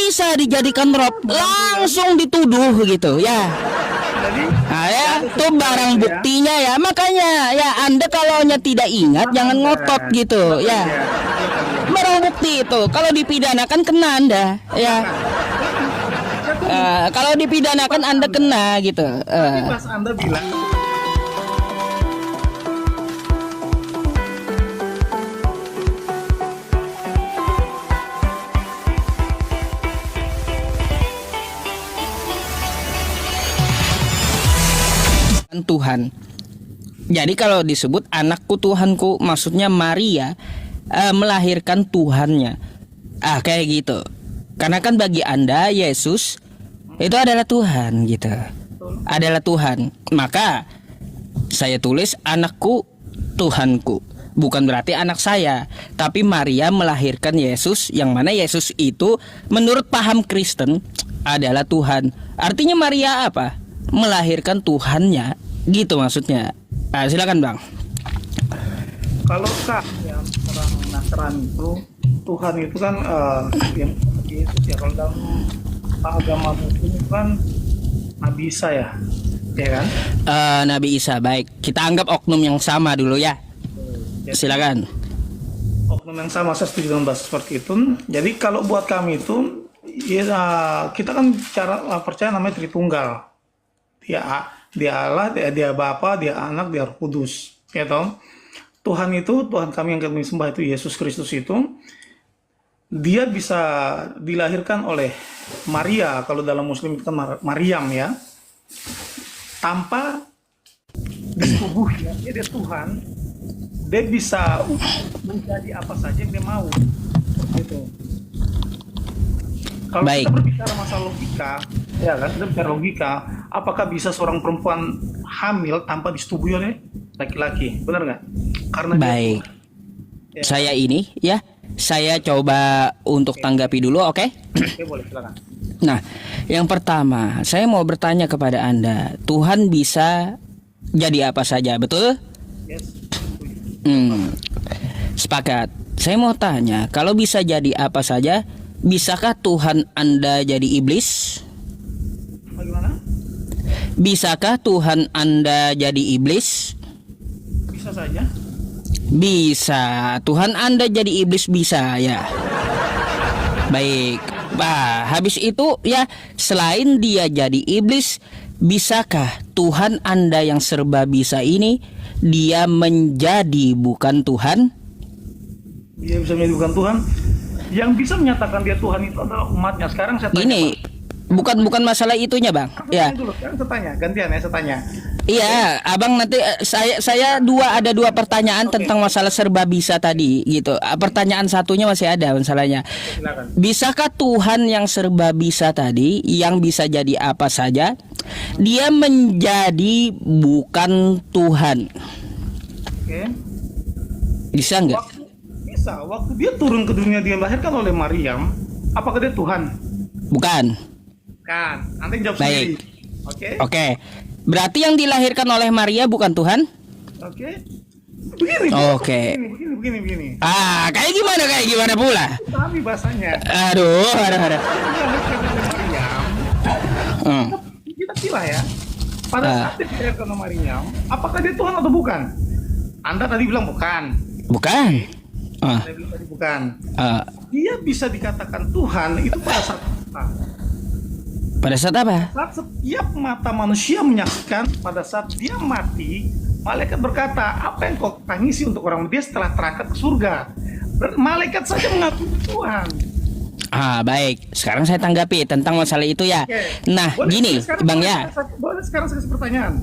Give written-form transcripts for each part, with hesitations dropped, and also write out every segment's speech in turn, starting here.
bisa dijadikan rob, langsung dituduh gitu ya. Nah, ya, itu barang buktinya ya. Makanya ya Anda kalau tidak ingat jangan ngotot gitu ya. Barang bukti itu kalau dipidanakan kena Anda ya. Kalau dipidanakan Anda kena gitu. Pas Anda bilang Tuhan. Jadi kalau disebut anakku Tuhanku, maksudnya Maria melahirkan Tuhannya. Kayak gitu. Karena kan bagi Anda Yesus itu adalah Tuhan gitu. Adalah Tuhan. Maka saya tulis anakku Tuhanku. Bukan berarti anak saya, tapi Maria melahirkan Yesus, yang mana Yesus itu menurut paham Kristen adalah Tuhan. Artinya Maria apa? Melahirkan Tuhannya. Gitu maksudnya. Silakan Bang. kalau yang orang Nasrani itu Tuhan itu kan yang Yesus ya, kalau dalam agama Muslim itu kan Nabi Isa ya kan? Nabi Isa, baik. Kita anggap oknum yang sama dulu ya. Silakan. Oknum yang sama, saya setuju dengan bahasa seperti itu. Jadi kalau buat kami itu ya, kita kan cara percaya namanya Tritunggal. Dia Allah, dia Bapa, dia Anak, dia Roh Kudus. Ya toh? Tuhan itu, Tuhan kami yang kami sembah itu Yesus Kristus itu, dia bisa dilahirkan oleh Maria, kalau dalam Muslim itu kan Maryam ya, tanpa disetubuhi. Dia Tuhan, dia bisa menjadi apa saja yang dia mau. Gitu. Kalau kita berbicara masalah logika, ya kan, kita bicara logika, apakah bisa seorang perempuan hamil tanpa disetubui oleh laki-laki? Benar nggak? Karena baik. Ya. Saya coba untuk tanggapi dulu, oke? Oke, boleh, silakan. Nah, yang pertama, saya mau bertanya kepada Anda, Tuhan bisa jadi apa saja, betul? Yes. Sepakat. Saya mau tanya, kalau bisa jadi apa saja, bisakah Tuhan Anda jadi iblis? Bagaimana? Bisakah Tuhan Anda jadi iblis? Bisa saja. Bisa. Tuhan Anda jadi iblis bisa ya. Baik. Habis itu ya, selain dia jadi iblis, bisakah Tuhan Anda yang serba bisa ini dia menjadi bukan Tuhan? Dia bisa menjadi bukan Tuhan. Yang bisa menyatakan dia Tuhan itu adalah umatnya. Sekarang saya tanya. Ini bukan masalah itunya, Bang. Ya. Dulu, sekarang saya tanya, gantian ya saya tanya. Iya, Abang nanti saya ada dua pertanyaan tentang masalah serba bisa tadi gitu. Pertanyaan satunya masih ada masalahnya. Silakan. Bisakah Tuhan yang serba bisa tadi, yang bisa jadi apa saja, dia menjadi bukan Tuhan? Oke. Bisa nggak? Bisa. Waktu dia turun ke dunia, dia dilahirkan oleh Maryam. Apakah dia Tuhan? Bukan. Kan. Nanti jawab Baik. sendiri. Oke. Berarti yang dilahirkan oleh Maria bukan Tuhan? Oke. Begini. Oke. Begini. Kayak gimana pula? Tapi bahasanya. Aduh. Maryam. Kita pilih ya. Pada saat dia dilahirkan oleh Maryam, apakah dia Tuhan atau bukan? Anda tadi bilang bukan. Bukan. Saya bilang tadi bukan. Dia bisa dikatakan Tuhan itu pada saat apa? Pada saat apa? Saat setiap mata manusia menyaksikan, pada saat dia mati, malaikat berkata, apa yang kau tangisi untuk orang dia setelah terangkat ke surga? Malaikat saja mengaku Tuhan. Baik. Sekarang saya tanggapi tentang masalah itu ya. Oke. Nah, Boleh, gini, Bang ya. Boleh sekarang saya kasih pertanyaan.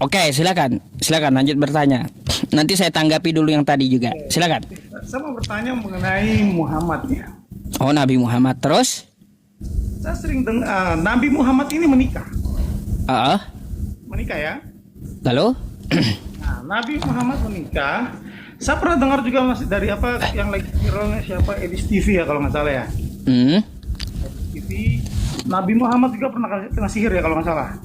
Oke, silakan lanjut bertanya. Nanti saya tanggapi dulu yang tadi juga. Silakan. Saya mau bertanya mengenai Muhammad ya. Oh, Nabi Muhammad terus? Saya sering dengar Nabi Muhammad ini menikah. Menikah ya. Lalu? Nah, Nabi Muhammad menikah. Saya pernah dengar juga masih dari apa yang lagi viralnya siapa, Edis TV ya kalau nggak salah ya. Edis TV. Nabi Muhammad juga pernah kena sihir ya kalau nggak salah.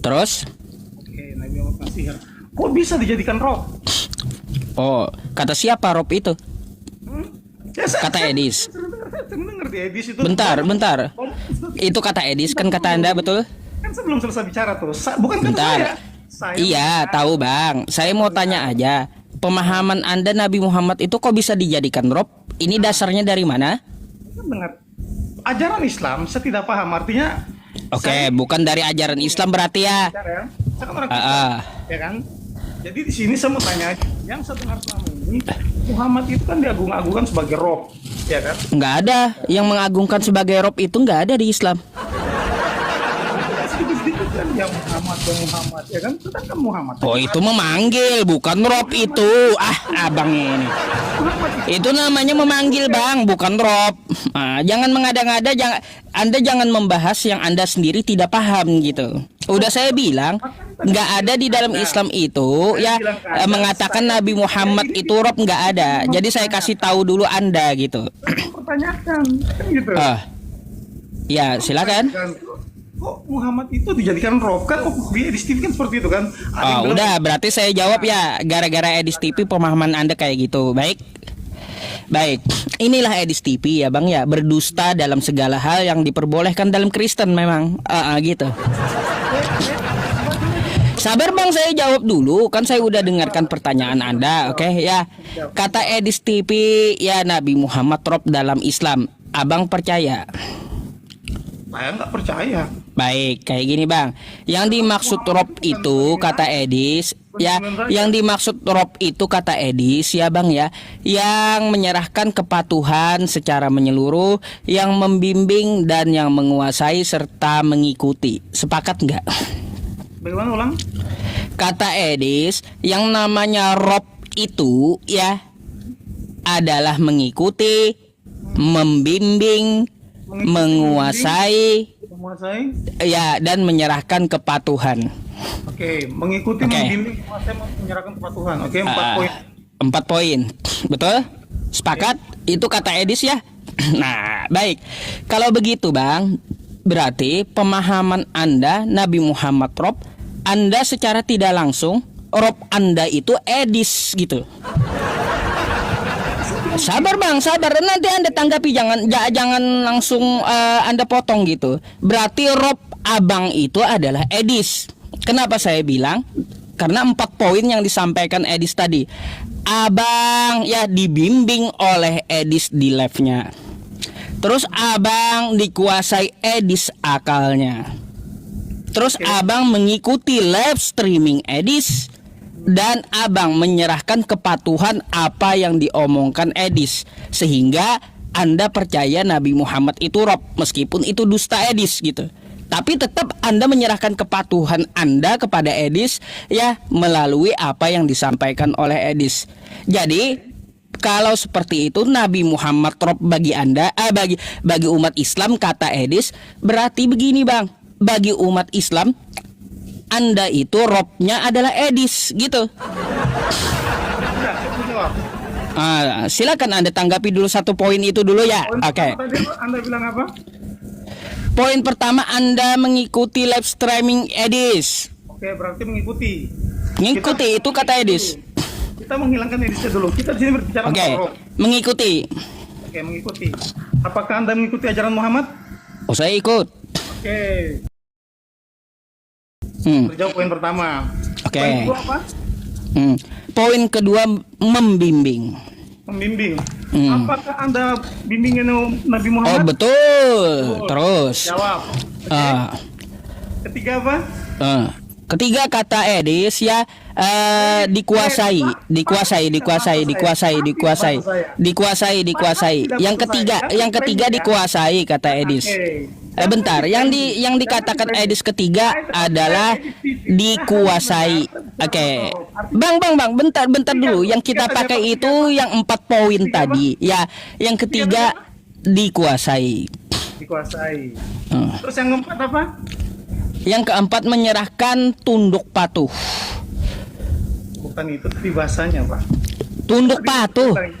Terus? Oke, Nabi Muhammad kena sihir. Kok bisa dijadikan roh? Oh, kata siapa Rob itu? Ya, Kata Edis. Dengar di edis itu. Bentar. Itu kata Edis kan kata Anda betul? Kan saya belum selesai bicara tuh. Bukan kata Bentar. saya. Saya Iya, tahu Bang. Saya mau tanya aja. Pemahaman Anda Nabi Muhammad itu kok bisa dijadikan rob? Ini dasarnya dari mana? dengar ajaran Islam. Saya tidak paham. Artinya. Oke, bukan dari ajaran Islam berarti ya. Saya kan orang Kristen, ya kan. Jadi di sini saya mau tanya aja. Yang saya dengar selama ini Muhammad itu kan diagung-agungkan sebagai rob, ya kan? Nggak ada yang mengagungkan sebagai rob itu nggak ada di Islam. Sedikit-sedikit kan yang Muhammad, ya kan? Sedangkan Muhammad. Oh itu memanggil, bukan rob itu. Abang ini. Itu namanya memanggil Bang, bukan rob. Jangan mengada-ngada, Anda jangan membahas yang Anda sendiri tidak paham gitu. Udah saya bilang, nggak ada di dalam Islam itu ya mengatakan Nabi Muhammad itu rob, nggak ada. Jadi saya kasih tahu dulu Anda gitu. Pertanyakan, kan gitu. Ya silakan. Kok Muhammad itu dijadikan rob kan? Di Edis TV kan seperti itu kan? Udah berarti saya jawab ya, gara-gara Edis TV pemahaman Anda kayak gitu. Baik, inilah Edis TV ya Bang ya, berdusta dalam segala hal yang diperbolehkan dalam Kristen memang, gitu. Sabar Bang, saya jawab dulu, kan saya udah dengarkan pertanyaan Anda, oke ya. Kata Edis TV ya Nabi Muhammad rob dalam Islam, Abang percaya? Saya nggak percaya. Baik, kayak gini Bang. Yang dimaksud rob itu kata Edis ya, yang dimaksud rob itu kata Edis ya Bang ya, yang menyerahkan kepatuhan secara menyeluruh, yang membimbing dan yang menguasai serta mengikuti. Sepakat nggak? Bagaimana ulang? Kata Edis, yang namanya rob itu ya adalah mengikuti, membimbing, menguasai ya, dan menyerahkan kepatuhan. Oke, mengikuti, membimbing, menguasai, menyerahkan kepatuhan. Oke, 4 poin. 4 poin, betul? Sepakat? Itu kata Edis ya. Nah, baik. Kalau begitu Bang, berarti pemahaman Anda Nabi Muhammad rob, Anda secara tidak langsung rob Anda itu Edis gitu. Sabar Bang, sabar. Nanti Anda tanggapi, jangan langsung Anda potong gitu. Berarti rob Abang itu adalah Edis. Kenapa saya bilang? Karena 4 poin yang disampaikan Edis tadi. Abang ya dibimbing oleh Edis di live-nya. Terus Abang dikuasai Edis akalnya. Terus Abang mengikuti live streaming Edis. Dan Abang menyerahkan kepatuhan apa yang diomongkan Edis, sehingga Anda percaya Nabi Muhammad itu rob, meskipun itu dusta Edis gitu. Tapi tetap Anda menyerahkan kepatuhan Anda kepada Edis ya, melalui apa yang disampaikan oleh Edis. Jadi kalau seperti itu Nabi Muhammad rob bagi Anda, bagi umat Islam kata Edis, berarti begini Bang, bagi umat Islam Anda itu robnya adalah Edis gitu. Silakan Anda tanggapi dulu 1 poin itu dulu ya. Oke. Anda bilang apa? Poin pertama, Anda mengikuti live streaming Edis. Oke, berarti mengikuti. Mengikuti itu kata Edis. Kita menghilangkan Edisnya dulu. Kita di sini berbicara tentang rob. Mengikuti. Oke, mengikuti. Apakah Anda mengikuti ajaran Muhammad? Oh, saya ikut. Oke. Terjawab poin pertama. Oke. Poin kedua apa? Poin kedua, membimbing. Membimbing. Apakah Anda bimbingin Nabi Muhammad? Oh betul. Terus. Jawab. Ketiga apa? Ketiga kata Edis ya, dikuasai. Yang ketiga dikuasai kata Edis. Bentar, yang dikatakan Edis ketiga adalah dikuasai. Oke. Bang, bentar dulu. Yang kita pakai itu yang 4 poin tadi. Ya, yang ketiga dikuasai. Terus yang keempat apa? Yang keempat menyerahkan tunduk patuh. Bukan itu tapi bahasanya, Pak. Tunduk patuh. Oke,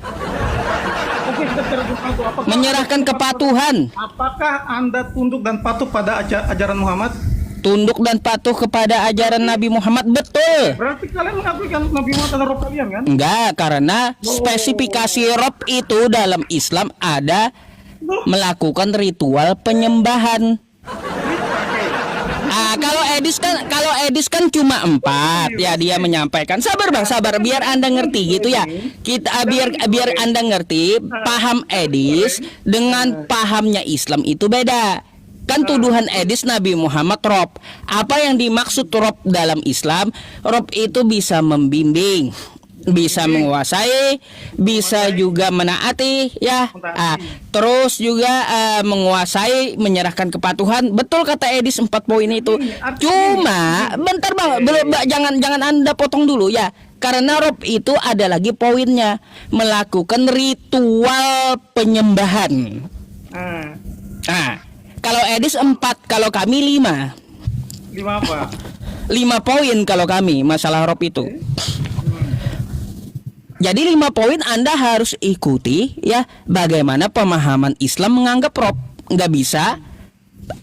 kita bicara tunduk patuh. Menyerahkan kepatuhan. Apakah Anda tunduk dan patuh pada ajaran Muhammad? Tunduk dan patuh kepada ajaran Nabi Muhammad, betul. Berarti kalian mengakui kan Nabi Muhammad adalah rob kalian kan? Enggak, karena spesifikasi rob itu dalam Islam ada melakukan ritual penyembahan. Kalau Edis kan cuma 4 ya, dia menyampaikan. Sabar bang, sabar, biar anda ngerti gitu ya. Kita biar anda ngerti, paham Edis dengan pahamnya Islam itu beda. Kan tuduhan Edis Nabi Muhammad Rob. Apa yang dimaksud Rob dalam Islam? Rob itu bisa membimbing, bisa menguasai, bisa juga menaati ya. Terus juga menguasai, menyerahkan kepatuhan. Betul kata Edis 4 poin itu. Cuma bentar bang, jangan Anda potong dulu ya. Karena Rob itu ada lagi poinnya, melakukan ritual penyembahan. Kalau Edis 4, kalau kami 5. 5 apa? 5 poin kalau kami masalah Rob itu. Jadi 5 poin Anda harus ikuti ya, bagaimana pemahaman Islam menganggap Rob. Nggak bisa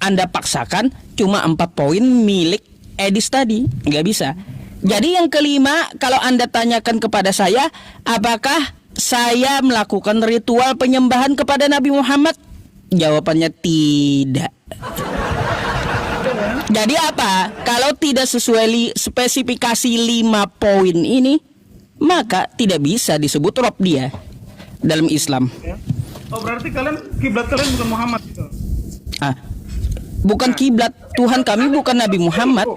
Anda paksakan cuma 4 poin milik Edis tadi, nggak bisa. Jadi yang kelima, kalau Anda tanyakan kepada saya, apakah saya melakukan ritual penyembahan kepada Nabi Muhammad? Jawabannya tidak. Jadi apa? Kalau tidak sesuai spesifikasi 5 poin ini, maka tidak bisa disebut Rob dia dalam Islam. Oh, berarti kiblat kalian bukan Muhammad gitu. Bukan kiblat, Tuhan kami bukan Nabi Muhammad.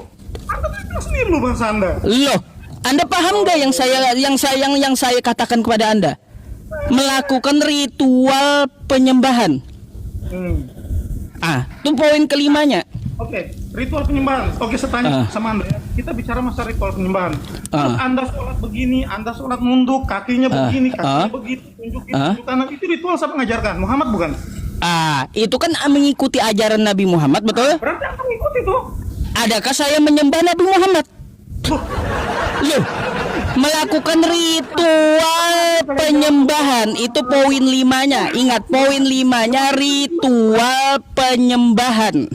Anda itu sendiri lu bangsa Anda. Loh, Anda paham nggak yang saya katakan kepada Anda? Melakukan ritual penyembahan. Itu poin kelimanya. Oke, ritual penyembahan. Oke, saya tanya sama Anda ya. Kita bicara masalah ritual penyembahan. Anda sholat begini, Anda sholat nunduk, kakinya begini, kakinya begitu, tunjuk kanan. Itu ritual siapa mengajarkan? Muhammad bukan? Itu kan mengikuti ajaran Nabi Muhammad, betul? Berarti Anda mengikuti itu. Adakah saya menyembah Nabi Muhammad? Loh, melakukan ritual penyembahan itu poin 5-nya. Ingat, poin 5-nya ritual penyembahan.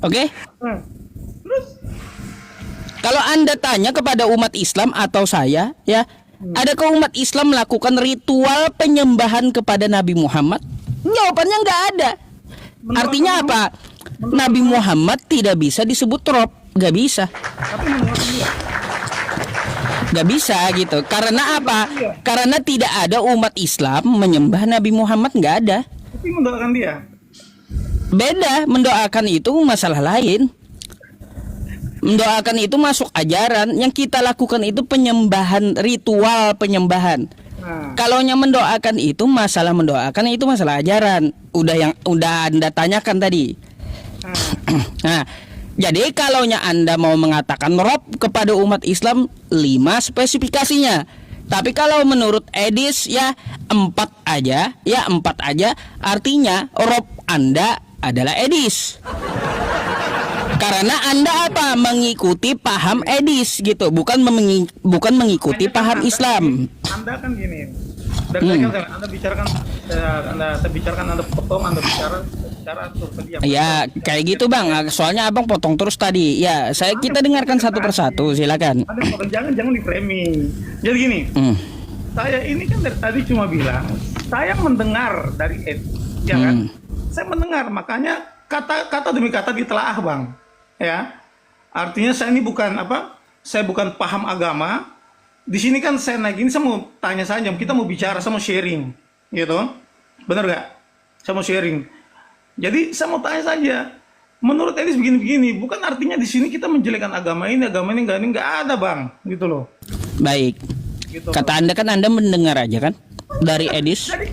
Oke? Terus? Kalau Anda tanya kepada umat Islam atau saya, ya, adakah umat Islam melakukan ritual penyembahan kepada Nabi Muhammad? Jawabannya nggak ada. Artinya apa? Nabi Muhammad tidak bisa disebut Rob, nggak bisa. Nggak bisa gitu. Karena apa? Karena tidak ada umat Islam menyembah Nabi Muhammad, nggak ada. Tapi mendoakan dia. Beda, mendoakan itu masalah lain. Mendoakan itu masuk ajaran. Yang kita lakukan itu penyembahan, ritual penyembahan. Kalau yang mendoakan itu masalah ajaran. Udah Anda tanyakan tadi. Nah, jadi kalau Anda mau mengatakan Rob kepada umat Islam 5 spesifikasinya. Tapi kalau menurut Edis ya 4 aja. Artinya Rob Anda adalah Edis. Karena Anda apa? Mengikuti paham Edis gitu, bukan mengikuti paham Islam. Anda kan gini. Anda bicarakan Anda potong, Anda bicara untuk pendiam. Ya, kayak gitu Bang. Soalnya Abang potong terus tadi. Ya, kita dengarkan satu persatu, silakan. Jangan di framing. Jadi gini. Saya ini kan dari tadi cuma bilang, saya mendengar dari Ed, ya kan? Saya mendengar, makanya kata demi kata ditelaah, Bang. Ya. Artinya saya ini bukan saya bukan paham agama. Di sini kan saya naik ini, saya mau tanya saja, kita mau bicara, saya mau sharing, gitu. Benar gak? Saya mau sharing. Jadi saya mau tanya saja, menurut Edis begini-begini, bukan artinya di sini kita menjelekkan agama ini nggak ada, Bang, gitu loh. Baik. Gitu, kata Anda kan Anda mendengar aja kan dari Edis. Dari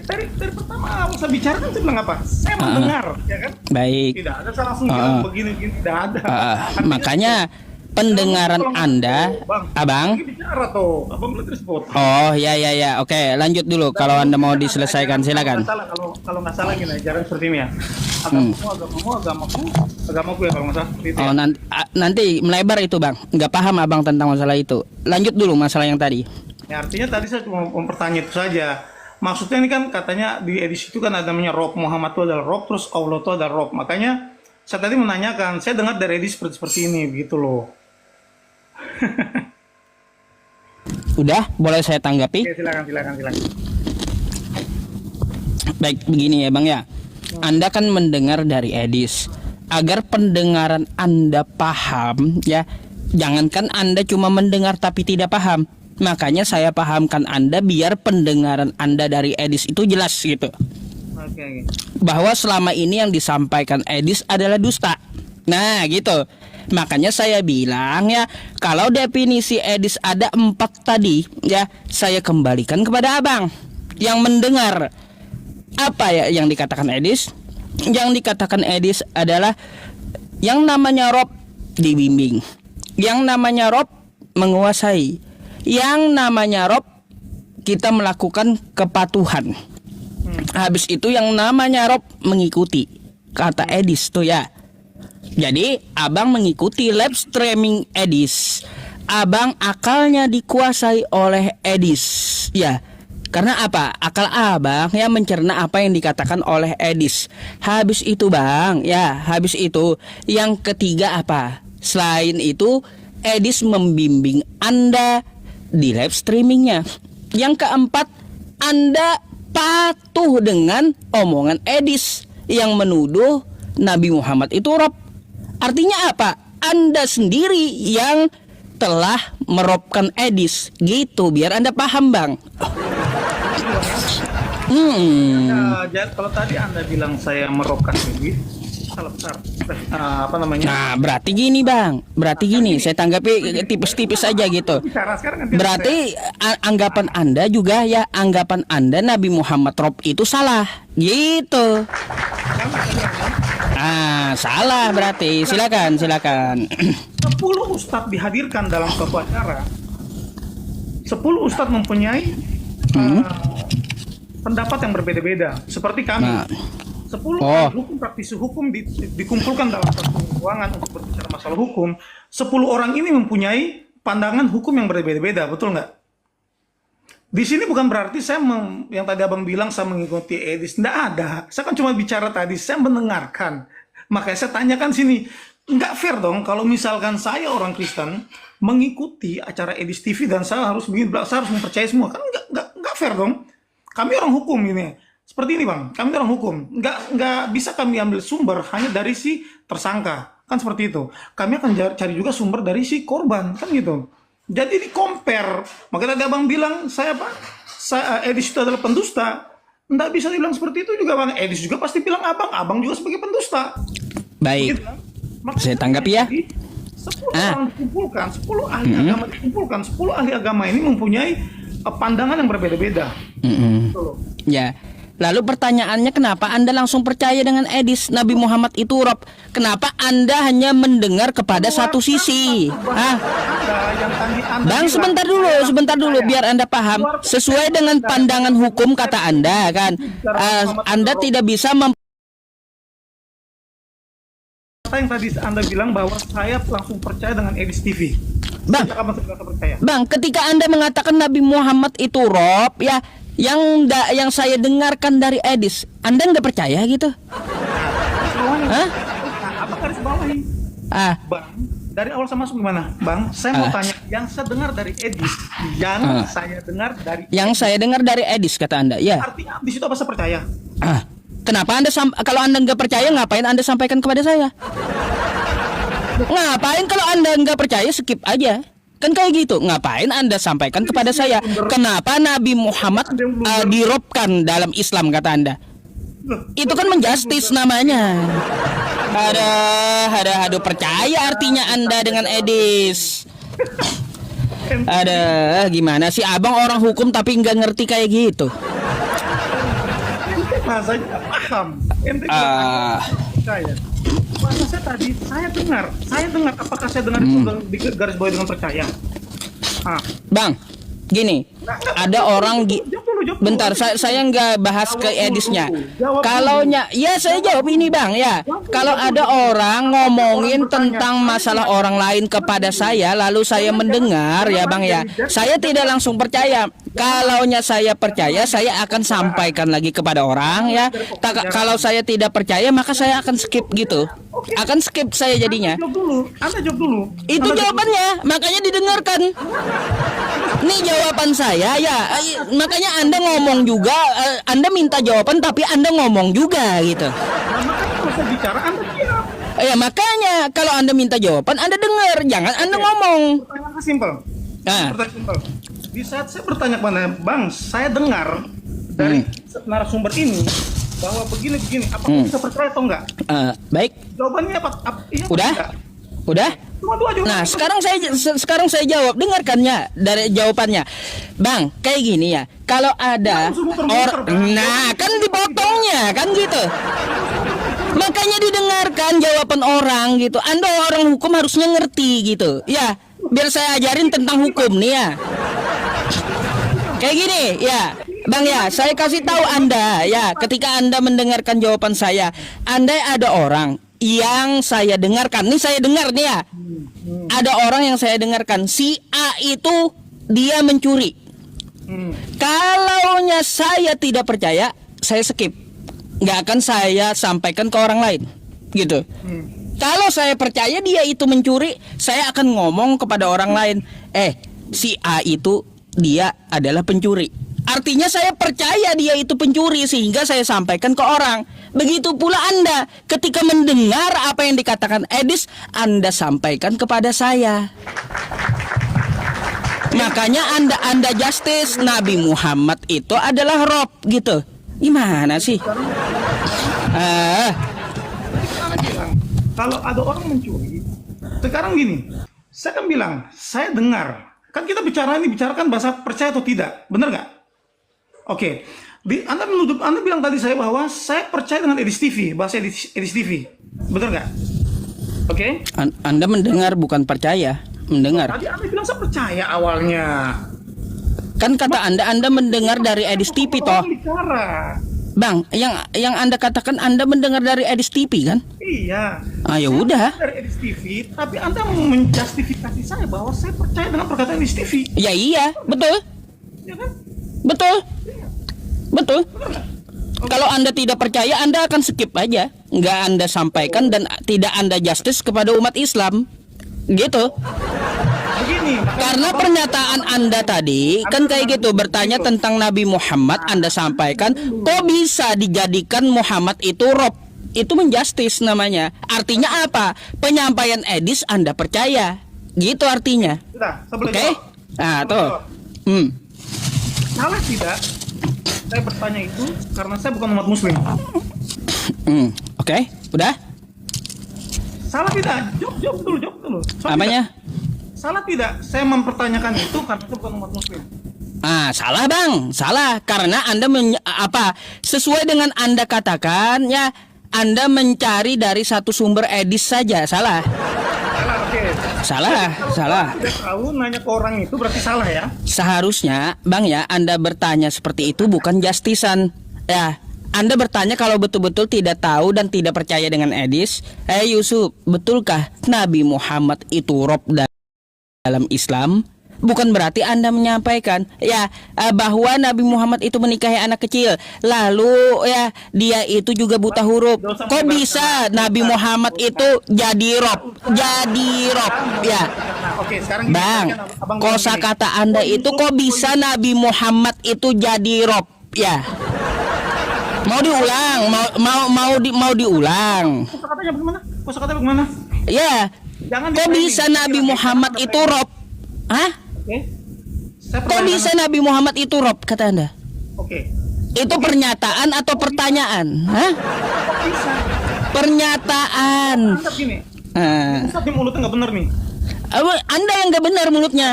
pertama awal saya bicara kan saya bilang apa? Saya mendengar, ya kan? Baik. Tidak ada saya langsung bilang begini-begini, tidak ada. Makanya pendengaran Anda, Abang. Bicara tuh, Abang belum respon. Oh ya, oke, lanjut dulu. Kalau Anda mau diselesaikan, silakan. Kalau nggak salah gini, ajaran seperti ini ya. Agamaku ya kalau nggak salah seperti itu. Oh, nanti melebar itu Bang. Nggak paham Abang tentang masalah itu. Lanjut dulu masalah yang tadi. Ya, artinya tadi saya cuma mempertanyaan itu saja. Maksudnya ini kan katanya di edisi itu kan ada namanya Rob, Muhammad itu adalah Rob, terus Allah itu adalah Rob. Makanya saya tadi menanyakan, saya dengar dari edisi seperti ini, begitu loh. Udah, boleh saya tanggapi? Oke, silakan. Baik, begini ya Bang ya. Anda kan mendengar dari Edis. Agar pendengaran Anda paham ya, jangankan Anda cuma mendengar tapi tidak paham. Makanya saya pahamkan Anda biar pendengaran Anda dari Edis itu jelas gitu. Oke. Bahwa selama ini yang disampaikan Edis adalah dusta. Nah gitu. Makanya saya bilang ya, kalau definisi Edis ada 4 tadi ya, saya kembalikan kepada Abang yang mendengar. Apa ya yang dikatakan Edis? Yang dikatakan Edis adalah yang namanya Rob dibimbing, yang namanya Rob menguasai, yang namanya Rob kita melakukan kepatuhan. Habis itu yang namanya Rob mengikuti, kata Edis tuh ya. Jadi Abang mengikuti live streaming Edis. Abang akalnya dikuasai oleh Edis ya. Karena apa? Akal Abang ya mencerna apa yang dikatakan oleh Edis. Habis itu Bang ya, habis itu yang ketiga apa? Selain itu Edis membimbing Anda di live streamingnya. Yang keempat, Anda patuh dengan omongan Edis yang menuduh Nabi Muhammad itu Rob. Artinya apa? Anda sendiri yang telah merobkan Edis. Gitu, biar Anda paham Bang. Kalau tadi Anda bilang saya merobkan Edis, salah besar. Apa namanya? Nah, berarti gini Bang. Berarti gini, saya tanggapi tipis-tipis aja gitu. Berarti anggapan Anda juga ya, anggapan Anda Nabi Muhammad Rob itu salah. Gitu. Salah berarti. Silakan. 10 ustadz dihadirkan dalam suatu acara. 10 ustadz mempunyai pendapat yang berbeda-beda. Seperti kami. 10 ahli hukum, praktisi hukum dikumpulkan dalam satu ruangan untuk berbicara masalah hukum. 10 orang ini mempunyai pandangan hukum yang berbeda-beda, betul nggak? Di sini bukan berarti saya yang tadi Abang bilang saya mengikuti Edis. Nggak ada. Saya kan cuma bicara tadi, saya mendengarkan. Makanya saya tanyakan sini. Nggak fair dong kalau misalkan saya orang Kristen mengikuti acara Edis TV dan saya harus mempercayai semua. Kan nggak fair dong. Kami orang hukum ini. Seperti ini Bang, kami orang hukum. Nggak bisa kami ambil sumber hanya dari si tersangka. Kan seperti itu. Kami akan cari juga sumber dari si korban. Kan gitu. Jadi di compare. Makanya tadi Abang bilang saya Edis itu adalah pendusta. Nggak bisa dibilang seperti itu juga Bang. Edis juga pasti bilang Abang juga sebagai pendusta. Baik. Begitu, Saya tanggapi ya. 10 orang dikumpulkan, 10 ahli agama dikumpulkan. 10 ahli agama ini mempunyai pandangan yang berbeda-beda. Ya. Lalu pertanyaannya, kenapa Anda langsung percaya dengan Edis Nabi Muhammad itu Rob? Kenapa Anda hanya mendengar kepada satu sisi? Bang, sebentar dulu biar Anda paham. Sesuai dengan pandangan hukum kata Anda kan, Anda tidak bisa yang tadi Anda bilang bahwa saya langsung percaya dengan Edis TV. Bang, ketika Anda mengatakan Nabi Muhammad itu Rob ya, yang saya dengarkan dari Edis, Anda nggak percaya gitu? Hah? Apa garis bawahi? Bang, dari awal saya masuk gimana? Bang, saya mau tanya, yang saya dengar dari Edis, Yang saya dengar dari Edis kata Anda, ya. Artinya di situ apa saya percaya? Kenapa kalau Anda nggak percaya, ngapain Anda sampaikan kepada saya? Ngapain kalau Anda nggak percaya, skip aja. Kan kayak gitu. Ngapain Anda sampaikan kepada saya? Kenapa Nabi Muhammad dirobkan dalam Islam kata Anda? Itu kan menjustis namanya. Aduh, percaya artinya Anda dengan Edis. Gimana sih Abang orang hukum tapi nggak ngerti kayak gitu? Rasanya paham. Masa saya dengar. Apakah saya dengar itu di garis bawah dengan percaya? Bang, gini, ada orang bentar, saya nggak bahas ke Edisnya. Kalaunya, ya saya jawab ini Bang ya. Kalau ada orang ngomongin tentang masalah orang lain kepada saya, lalu saya mendengar ya Bang ya, saya tidak langsung percaya. Kalaunya saya percaya, saya akan sampaikan lagi kepada orang ya. Kalau saya tidak percaya, maka saya akan skip gitu. Akan skip saya jadinya. Anda jawab dulu. Itu jawabannya, makanya didengarkan. Nih jawaban saya ya, makanya Anda ngomong juga, Anda minta jawaban tapi Anda ngomong juga gitu. Nah, makanya kalau saya bicara Anda diam. Ya makanya kalau Anda minta jawaban Anda dengar, jangan Anda ngomong. Pertanyaan simpel. Ah. Pertanyaan simpel. Di saat saya bertanya kepada Bang, saya dengar dari narasumber ini bahwa begini-begini, apakah bisa percaya atau enggak? Baik. Jawabannya apa? Iya, Udah? tidak? Udah? Cuma dua jawaban. Nah, sekarang saya jawab, dengarkannya dari jawabannya. Bang, kayak gini ya. Kalau ada nah, kan dipotongnya kan gitu. Makanya didengarkan jawaban orang gitu. Anda orang hukum harusnya ngerti gitu. Ya, biar saya ajarin tentang hukum nih ya. Kayak gini, ya. Bang ya, saya kasih tahu Anda ya, ketika Anda mendengarkan jawaban saya, andai ada orang yang saya dengarkan, nih saya dengar nih ya. Ada orang yang saya dengarkan, si A itu dia mencuri. Kalaunya saya tidak percaya, saya skip. Nggak akan saya sampaikan ke orang lain. Gitu. Kalau saya percaya dia itu mencuri, saya akan ngomong kepada orang lain, si A itu dia adalah pencuri. Artinya saya percaya dia itu pencuri sehingga saya sampaikan ke orang. Begitu pula Anda ketika mendengar apa yang dikatakan Edis, Anda sampaikan kepada saya. Makanya Anda justice, Nabi Muhammad itu adalah Rob gitu. Gimana sih? Kalau ada orang mencuri, sekarang gini, saya kan bilang, saya dengar. Kan kita bicarakan bahasa percaya atau tidak, benar nggak? Oke, Anda bilang tadi saya bahwa saya percaya dengan Edis TV, bahasa Edis TV, benar nggak? Oke? Anda mendengar bukan percaya, mendengar. Tadi Anda bilang saya percaya awalnya. Kan kata Anda mendengar dari Edis TV toh. Bicara. Bang, yang Anda katakan Anda mendengar dari Edis TV kan? Iya. Ya udah. Dari Edis TV, tapi Anda menjustifikasi saya bahwa saya percaya dengan perkataan Edis TV. Ya iya, betul. Ya kan? Betul. Betul. Kalau Anda tidak percaya, Anda akan skip aja. Nggak Anda sampaikan dan tidak Anda justice kepada umat Islam. Gitu. Begini, Karena pernyataan Anda tadi kan kayak gitu, bertanya tentang Nabi Muhammad, Anda sampaikan, kok bisa dijadikan Muhammad itu Rob? Itu menjustice namanya. Artinya apa? Penyampaian Edis Anda percaya. Gitu artinya. Oke? Nah, tuh. Salah tidak? Saya bertanya itu karena saya bukan umat muslim. Oke, udah? Salah tidak? Jawab dulu. Apanya? Salah tidak? Saya mempertanyakan itu karena saya bukan umat muslim. Salah Bang, salah karena Anda sesuai dengan Anda katakan ya, Anda mencari dari satu sumber Edis saja, salah. Salah. Tidak tahu nanya ke orang itu berarti salah ya? Seharusnya Bang ya, Anda bertanya seperti itu bukan justisan. Ya, Anda bertanya kalau betul-betul tidak tahu dan tidak percaya dengan Edis. Yusuf, betulkah Nabi Muhammad itu Rob dalam Islam? Bukan berarti Anda menyampaikan ya bahwa Nabi Muhammad itu menikahi anak kecil, lalu ya dia itu juga buta huruf. Kok bisa Nabi Muhammad itu jadi Rob? Ya. Oke, sekarang Bang, kosakata Anda itu kok bisa Nabi Muhammad itu jadi Rob? Ya. Mau diulang, mau diulang. Kosakatanya bagaimana? Ya. Kok bisa Nabi Muhammad itu Rob? Hah? Oke. Kok bisa Nabi Muhammad itu Rob kata Anda? Oke. Itu pernyataan atau pertanyaan? Hah? Bisa. Pernyataan. Anggap gini. Ustaz di mulutnya nggak benar nih. Anda yang nggak benar mulutnya.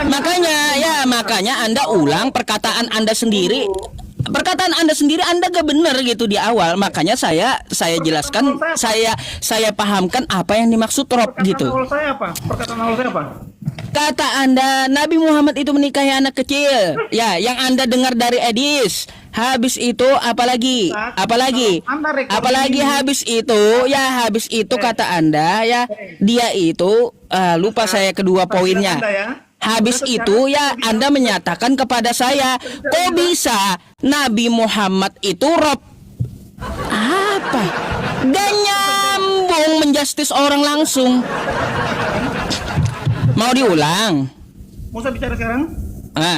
Makanya Anda ulang perkataan Anda sendiri. Perkataan Anda sendiri Anda gak benar gitu di awal. Makanya saya jelaskan, saya pahamkan apa yang dimaksud Rob gitu. Perkataan awal saya apa? Kata Anda Nabi Muhammad itu menikahi anak kecil. Ya, yang Anda dengar dari Edis. Habis itu apalagi habis itu kata Anda ya, dia itu lupa saya kedua poinnya. Habis itu ya Anda menyatakan kepada saya, kok bisa Nabi Muhammad itu Rob? Apa? Gak nyambung menjustis orang langsung. Mau diulang? Mau saya bicara sekarang?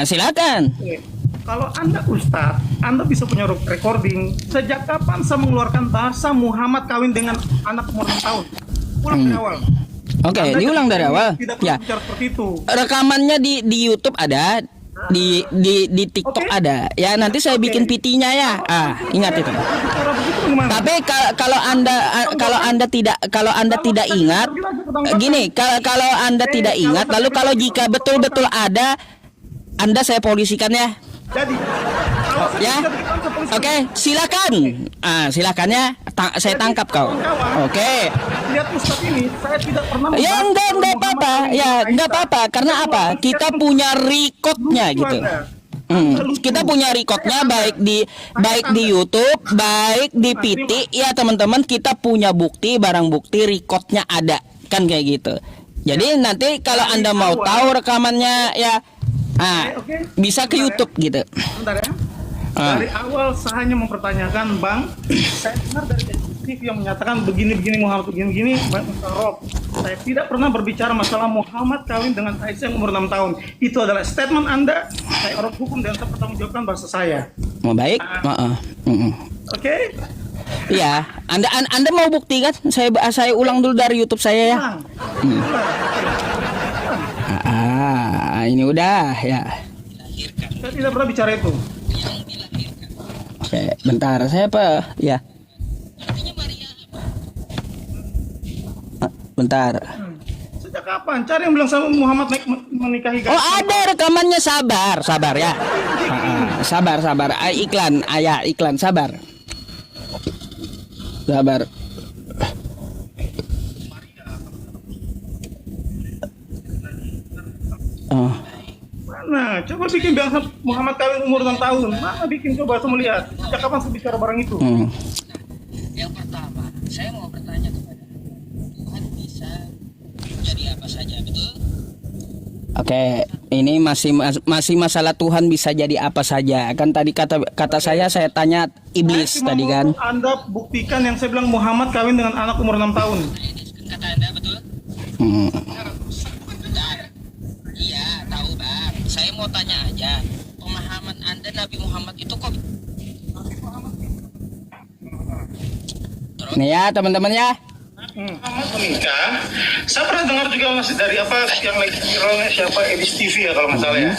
Silakan. Oke. Kalau Anda Ustadz, Anda bisa punya recording. Sejak kapan saya mengeluarkan bahasa Muhammad kawin dengan anak umur 6 tahun? Ulang dari awal. Oke, Anda diulang dari awal. Tidak perlu Ya. bicara seperti itu. Rekamannya di YouTube ada, di TikTok Oke. ada. Ya, nanti saya bikin PT-nya ya. Ingat itu. Bicara begitu bagaimana? Tapi kalau Anda tidak ingat, gini, kalau Anda tidak ingat, lalu kalau jika betul-betul ada, Anda saya polisikan ya. Jadi, kalau saya Ya. tidak ditangkap polisi, Oke, silakan. Silakan ya. Saya tangkap kau. Oke. lihat Ustadz ini, saya tidak pernah Ya membahas enggak apa-apa. Ya enggak apa-apa. Karena apa? Kita punya recordnya gitu. Kita punya recordnya baik di YouTube, baik di PT. Ya teman-teman, kita punya bukti, barang bukti recordnya ada, kan kayak gitu. Jadi nanti kalau Anda mau tahu rekamannya ya, bisa ke YouTube gitu. Bentar ya. Dari awal saya hanya mempertanyakan, Bang, saya dengar dari TV yang menyatakan begini-begini Muhammad begini-begini, Rob. Saya tidak pernah berbicara masalah Muhammad kawin dengan Aisyah yang umur 6 tahun. Itu adalah statement Anda. Saya orang hukum dan saya bertanggung jawabkan bahasa saya. Mau baik? Oke? Ya, Anda mau bukti kan? Saya ulang dulu dari YouTube saya ya. Ulang. Ini udah ya. Saya tidak pernah bicara itu. Oke, bentar, saya apa? Ya. Bentar. Sejak kapan? Cari yang bilang sama Muhammad menikahi Oh, ada rekamannya, sabar ya. Sabar. Iklan, iklan, sabar. Oh. Mana? Coba bikin bilang Muhammad kawin umur 6 tahun. Mana bikin, coba saya melihat. Sejak kapan saya bicara barang itu? Yang pertama, saya mau bertanya kepada Tuhan bisa jadi apa saja, betul? Oke, ini masih masalah Tuhan bisa jadi apa saja. Kan tadi kata saya tanya iblis Saya tadi cuma kan. mau Anda buktikan yang saya bilang Muhammad kawin dengan anak umur 6 tahun. Kata Anda betul? Iya, tahu Bang. Saya mau tanya aja. Pemahaman Anda Nabi Muhammad itu kok? Nih ya teman-teman ya. Muhammad menikah. Saya pernah dengar juga masih dari apa yang lagi viralnya siapa Edis TV ya kalau nggak salah ya.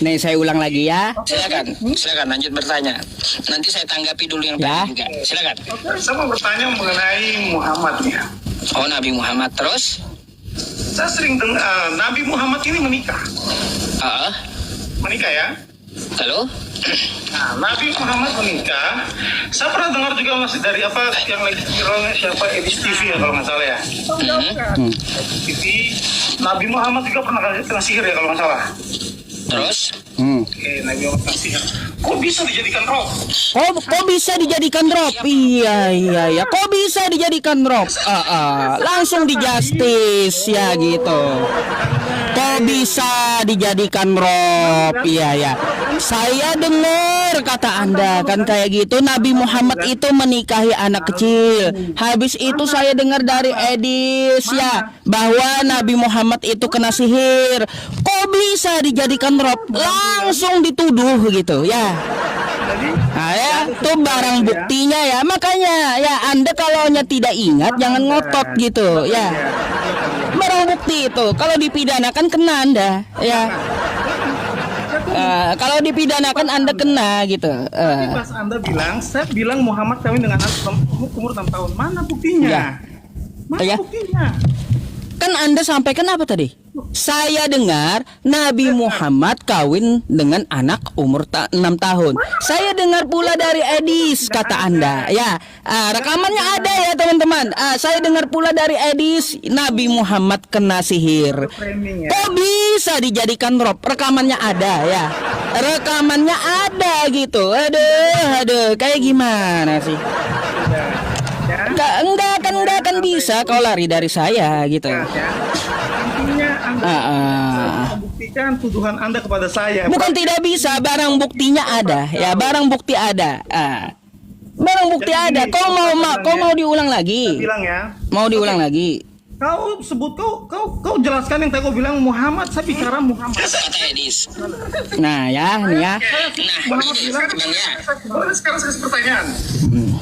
Nih saya ulang lagi ya. Silakan lanjut bertanya. Nanti saya tanggapi dulu yang tadi juga. Silakan. Oke, saya mau bertanya mengenai Muhammad ya. Oh, Nabi Muhammad terus? Saya sering dengar Nabi Muhammad ini menikah. Menikah ya. Halo? Nah, Nabi Muhammad menikah. Saya pernah dengar juga masih dari apa yang lagi viralnya siapa Edis TV ya kalau nggak salah ya. TV Nabi Muhammad juga pernah kena sihir ya kalau nggak salah. Terus? Oke, Nabi Muhammad kena sihir. Kok bisa dijadikan roh? Kok bisa dijadikan drop? Iya. Kok bisa dijadikan drop? Langsung di justice ya gitu. Kok bisa dijadikan drop? Iya. Saya dengar kata Anda kan kayak gitu. Nabi Muhammad itu menikahi anak kecil. Habis itu saya dengar dari Edis ya bahwa Nabi Muhammad itu kena sihir. Kok bisa dijadikan drop? Langsung dituduh gitu ya. Nah ya, itu barang buktinya ya. Makanya ya Anda kalau tidak ingat jangan ngotot gitu ya. Barang bukti itu kalau dipidanakan kena Anda ya. Kalau dipidanakan Anda kena gitu. Pas Anda bilang, saya bilang Muhammad kawin dengan anak umur 6 tahun. Mana buktinya? Ya. Mana buktinya? Kan Anda sampaikan apa tadi? Saya dengar Nabi Muhammad kawin dengan anak umur 6 tahun. Saya dengar pula dari Edis kata Anda. Ya, rekamannya ada ya teman-teman. Saya dengar pula dari Edis Nabi Muhammad kena sihir. Kok bisa dijadikan drop? Rekamannya ada ya. Rekamannya ada gitu. Aduh, kayak gimana sih? Enggak akan bisa kau lari dari saya gitu. Intinya Anda membuktikan tuduhan Anda kepada saya. Bukan tidak bisa, barang buktinya ada. Ya, barang bukti ada. Barang bukti ada. Kau mau diulang lagi? Saya bilang ya. Mau diulang lagi? Kau sebut kau jelaskan yang tadi kau bilang Muhammad, saya bicara Muhammad. Kata Edis. Nah ya, nih ya. Nah, Muhammad ini bilang, Bang ya. boleh sekarang saya kasih pertanyaan.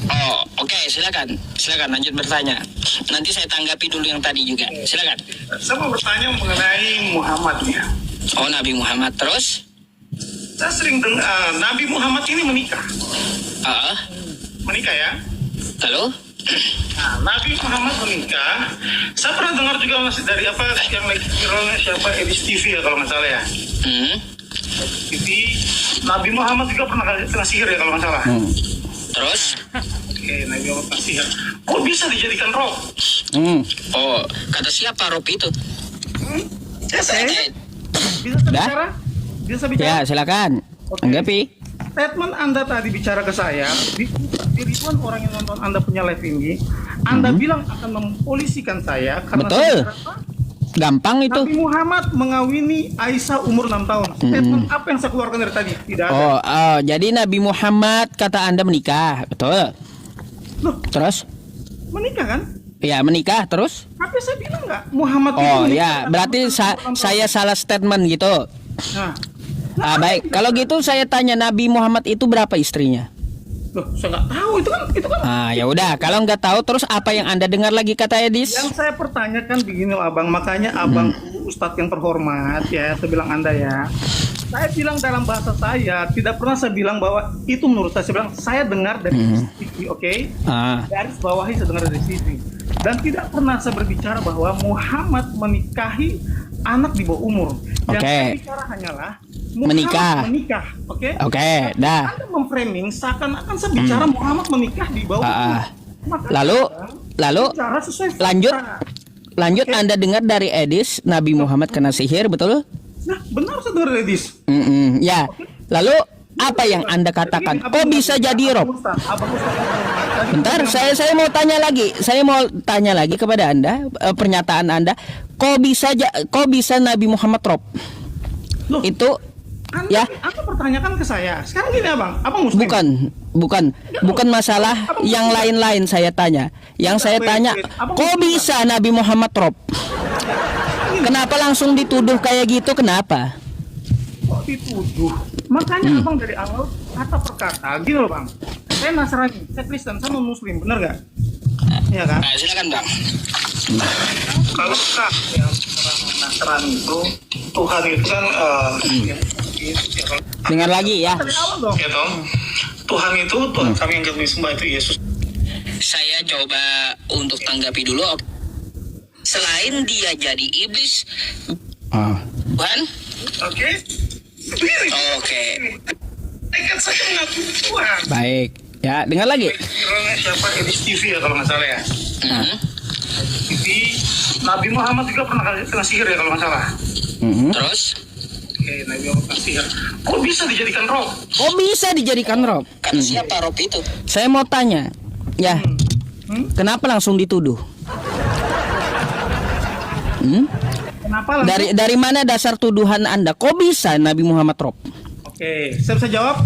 Oh, oke, silakan. Silakan lanjut bertanya. Nanti saya tanggapi dulu yang tadi juga. Silakan. Saya mau bertanya mengenai Muhammad ya. Oh, Nabi Muhammad terus? Saya sering dengar Nabi Muhammad ini menikah. Ah, Menikah ya. lalu? Nah, Nabi Muhammad menikah. Saya pernah dengar juga masih dari apa yang lagi viralnya siapa Edis TV ya kalau nggak salah ya. Hmm. TV. Nabi Muhammad juga pernah kena sihir ya kalau nggak salah. Terus? Oke, Nabi Muhammad kena sihir. Kok bisa dijadikan roh? Oh, kata siapa Rob itu? Bisa Dah? bicara? Bisa bicara? Ya, silakan. Tanggapi. Statement Anda tadi bicara ke saya, di ribuan orang yang nonton Anda punya live ini, Anda bilang akan mempolisikan saya karena Betul. saya bicara apa? Gampang itu. Nabi Muhammad mengawini Aisyah umur 6 tahun. Statement apa yang saya keluarkan dari tadi? Tidak ada. Oh, jadi Nabi Muhammad kata Anda menikah, betul? Loh, Terus? menikah kan? Ya, menikah terus? Tapi saya bilang nggak, Muhammad itu Oh menikah ya, karena berarti umur 6 tahun. saya salah statement gitu. Nah, Baik. Kalau gitu saya tanya Nabi Muhammad itu berapa istrinya? loh, saya nggak tahu itu kan. Ya udah. Kalau nggak tahu, terus apa yang Anda dengar lagi kata Edis? Yang saya pertanyakan begini loh abang, makanya abangku Ustadz yang terhormat ya, saya bilang Anda ya. Saya bilang dalam bahasa saya, tidak pernah saya bilang bahwa itu menurut saya bilang, saya dengar dari TV, oke? Garis bawahi saya dengar dari TV. Dan tidak pernah saya berbicara bahwa Muhammad menikahi anak di bawah umur. Yang Oke. saya bicara hanyalah Menikah. menikah, oke? Oke, dah. Anda memframing seakan-akan saya bicara Muhammad menikah di bawah umur. Maka Lalu bicara sesuai fakta. lanjut Anda dengar dari Edis Nabi Muhammad kena sihir, betul? Nah, benar saya dengar Edis. Ya. Lalu apa yang Anda katakan? Kok bisa jadi Rob? Bentar, saya mau tanya lagi. Saya mau tanya lagi kepada Anda, pernyataan Anda. Kok bisa Nabi Muhammad Rob? Loh, Itu Anda, ya. Anda pertanyakan ke saya. Sekarang gini abang muslim. Bukan masalah yang lain-lain saya tanya. Yang saya tanya, kok bisa Nabi Muhammad Rob? Kenapa langsung dituduh kayak gitu? Kenapa? Kok dituduh? Makanya abang dari awal kata per kata, gini loh bang. Saya Nasrani, saya Kristen, saya non Muslim, bener gak? Iya kan? Nah, silakan Bang. Kalau kita yang orang Nasrani itu Tuhan itu kan Dengar lagi ya. dari awal dong. Ya dong. Tuhan itu Tuhan kami yang kami sembah itu Yesus. Saya coba untuk tanggapi dulu. Selain dia jadi iblis, Tuhan? Oke. Begini. Oke. Kan saya mengaku Tuhan. Baik. Ya, dengar lagi. Kiranya siapa Edis TV ya kalau nggak salah ya. TV. Nabi Muhammad juga pernah kena sihir ya kalau nggak salah. Terus? Oke, Nabi Muhammad kena sihir. Kok bisa dijadikan roh? Kok bisa dijadikan Rob? Kata siapa Rob itu? Saya mau tanya. Ya. Kenapa langsung dituduh? Kenapa langsung? Dari mana dasar tuduhan Anda? Kok bisa Nabi Muhammad Rob? Oke, saya bisa jawab.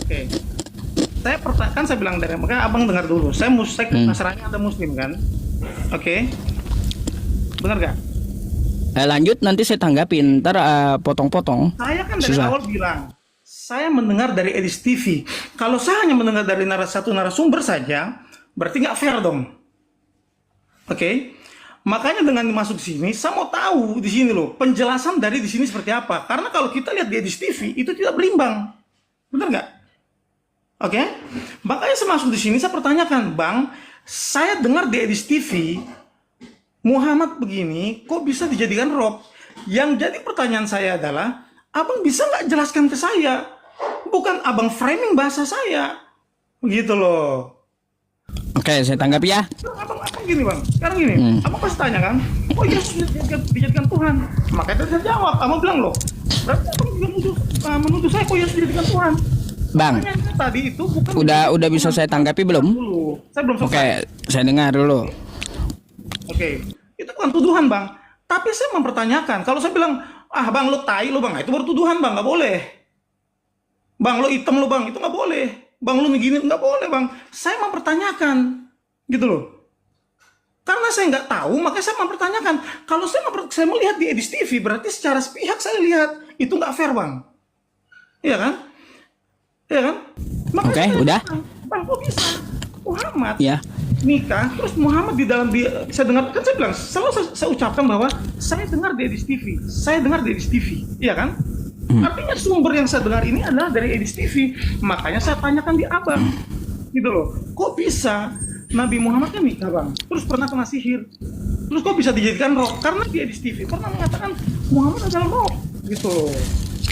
Oke. Saya bilang dari makanya abang dengar dulu. Saya Nasrani, Anda Muslim kan? Oke. Benar gak? Lanjut nanti saya tanggapin. Ntar potong-potong. Saya kan dari Susah. awal bilang, saya mendengar dari Edis TV. Kalau saya hanya mendengar dari satu narasumber saja, berarti nggak fair dong. Oke. Makanya dengan masuk di sini, saya mau tahu di sini loh penjelasan dari di sini seperti apa. Karena kalau kita lihat di Edis TV itu tidak berimbang, benar nggak? Oke. Makanya saya masuk di sini, saya pertanyakan, Bang, saya dengar di Edis TV Muhammad begini, kok bisa dijadikan Rob? Yang jadi pertanyaan saya adalah, abang bisa nggak jelaskan ke saya? Bukan abang framing bahasa saya, begitu loh. Oke, saya tanggapi ya. Abang gini bang, sekarang gini, abang pasti tanya kan, oh Yesus dijadikan Tuhan, makanya saya jawab, abang bilang loh, berarti abang juga menuduh saya kok Yesus dijadikan Tuhan. Bang, Makanya tadi itu bukan udah bisa saya tanggapi belum? dulu, saya belum selesai. Oke, saya dengar dulu. Oke, itu bukan tuduhan bang, tapi saya mempertanyakan. Kalau saya bilang, bang lo tai lo bang, itu baru tuduhan bang, nggak boleh. Bang lo hitam lo bang, itu nggak boleh. Bang lo begini nggak boleh bang. Saya mempertanyakan, gitu loh. Karena saya nggak tahu, makanya saya mempertanyakan. Kalau saya melihat di Edis TV, berarti secara sepihak saya lihat itu nggak fair, Bang. Iya kan? Iya kan? Makanya Oke, saya udah. bilang, Bang, kok bisa Muhammad Ya. nikah, terus Muhammad di dalam saya dengar, kan saya bilang, selalu saya ucapkan bahwa saya dengar di Edis TV, iya kan? Artinya sumber yang saya dengar ini adalah dari Edis TV, makanya saya tanyakan di abang, gitu loh. Kok bisa Nabi Muhammad kan nikah, Bang, terus pernah kena sihir, terus kok bisa dijadikan roh? Karena di Edis TV pernah mengatakan Muhammad adalah roh, gitu loh.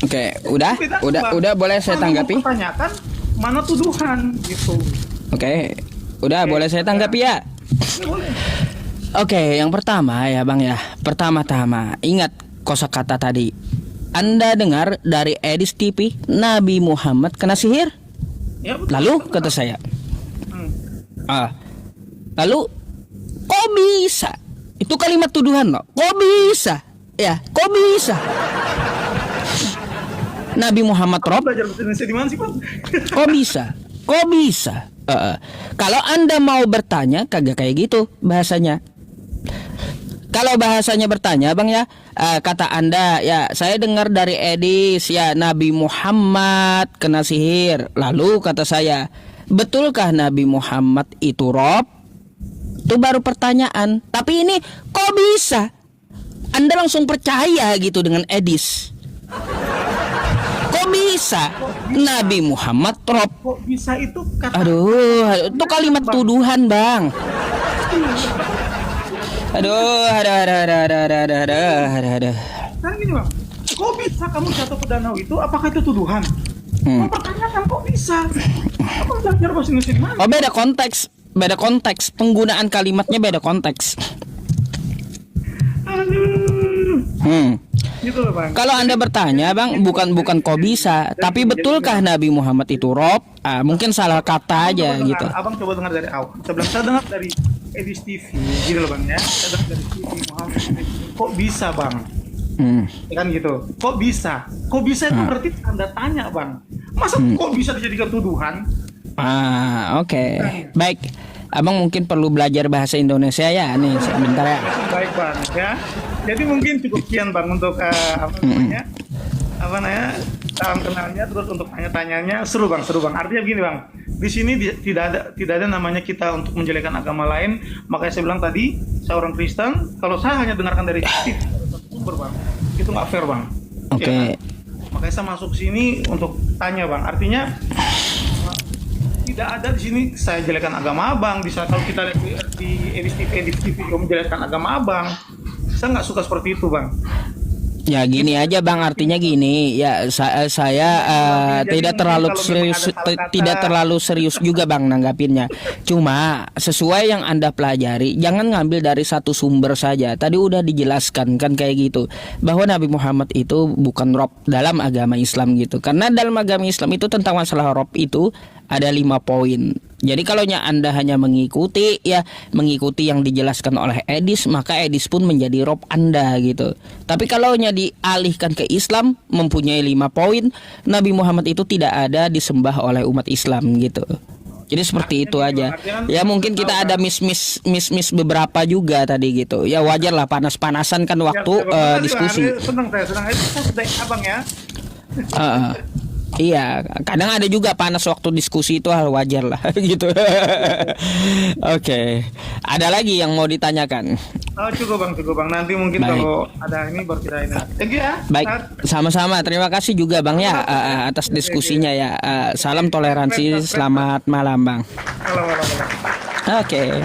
Oke, udah, Beda, Bang. udah boleh saya Kamu tanggapi? mempertanyakan mana tuduhan, gitu. Oke, udah boleh saya tanggapi ya? Ya, boleh. Oke, yang pertama ya Bang ya. Pertama-tama ingat kosakata tadi. Anda dengar dari Edis TV Nabi Muhammad kena sihir? Ya, betul. Lalu kata saya, Hmm. lalu kok bisa? Itu kalimat tuduhan loh. Kok bisa? Ya, kok bisa? Nabi Muhammad Rob, Belajar bahasa Indonesia di mana sih, Bang? kok bisa? Kok bisa? Kalau Anda mau bertanya, kagak kayak gitu bahasanya. Kalau bahasanya bertanya, Bang ya, kata Anda, ya saya dengar dari Edis, ya Nabi Muhammad kena sihir. Lalu kata saya, betulkah Nabi Muhammad itu Rob? Itu baru pertanyaan. Tapi ini kok bisa? Anda langsung percaya gitu dengan Edis. Kok bisa Nabi Muhammad Rob? Kok bisa itu kata Aduh, itu kalimat tuduhan, Bang. Aduh. Kan gini, Bang, kok bisa kamu jatuh ke danau itu? Apakah itu tuduhan? Mempertanyakan kok bisa? Apa belajar bahasa Indonesia di mana? Oh, beda konteks. Penggunaan kalimatnya beda konteks. Aduh, gitu loh, Bang. Kalau Anda bertanya, Bang, bukan kok bisa, tapi betulkah Nabi Muhammad itu Rob? Mungkin salah kata aja Coba gitu. dengar, Abang coba dengar dari awal. Saya dengar dari Edis TV, gitu loh, Bang ya. Saya dengar dari TV Muhammad. Kok bisa, Bang? Ya kan gitu. Kok bisa? Kok bisa itu berarti tanda tanya, Bang. Masa kok bisa dijadikan tuduhan? Oke. Baik. Abang mungkin perlu belajar bahasa Indonesia ya. Nih, sebentar ya. Baik, Bang ya. Jadi mungkin cukup sekian, Bang, untuk apa namanya? Salam kenalnya, terus untuk tanya-tanyanya seru Bang. Artinya begini, Bang. Di sini tidak ada namanya kita untuk menjelekkan agama lain. Makanya saya bilang tadi, saya orang Kristen. Kalau saya hanya dengarkan dari sumber, Bang, itu nggak fair, Bang. Oke. Ya kan? Makanya saya masuk sini untuk tanya, Bang. Artinya tidak ada di sini saya jelekkan agama Abang. Bisa kalau kita lihat di Edis TV menjelekkan agama Abang. Saya nggak suka seperti itu, Bang. Ya gini aja Bang, artinya gini ya, saya tidak terlalu serius juga Bang nanggapinnya. Cuma sesuai yang Anda pelajari, jangan ngambil dari satu sumber saja. Tadi udah dijelaskan kan kayak gitu, bahwa Nabi Muhammad itu bukan Rob dalam agama Islam gitu. Karena dalam agama Islam itu tentang masalah Rob itu ada 5 poin. Jadi kalau Anda hanya mengikuti yang dijelaskan oleh Edis, maka Edis pun menjadi Rob Anda gitu. Tapi kalau dialihkan ke Islam, mempunyai 5 poin, Nabi Muhammad itu tidak ada disembah oleh umat Islam gitu. Jadi seperti itu aja. Ya mungkin kita ada miss beberapa juga tadi gitu. Ya wajar lah, panas-panasan kan waktu diskusi. Senang itu Abang ya. Iya, kadang ada juga panas waktu diskusi, itu hal wajar lah gitu. Oke. Ada lagi yang mau ditanyakan? Oh, cukup Bang. Nanti mungkin Baik. kalau ada ini baru kita ini. Thank you ya. Baik, sama-sama. Terima kasih juga Bang ya atas diskusinya ya. Salam toleransi, selamat malam Bang. Halo. Oke.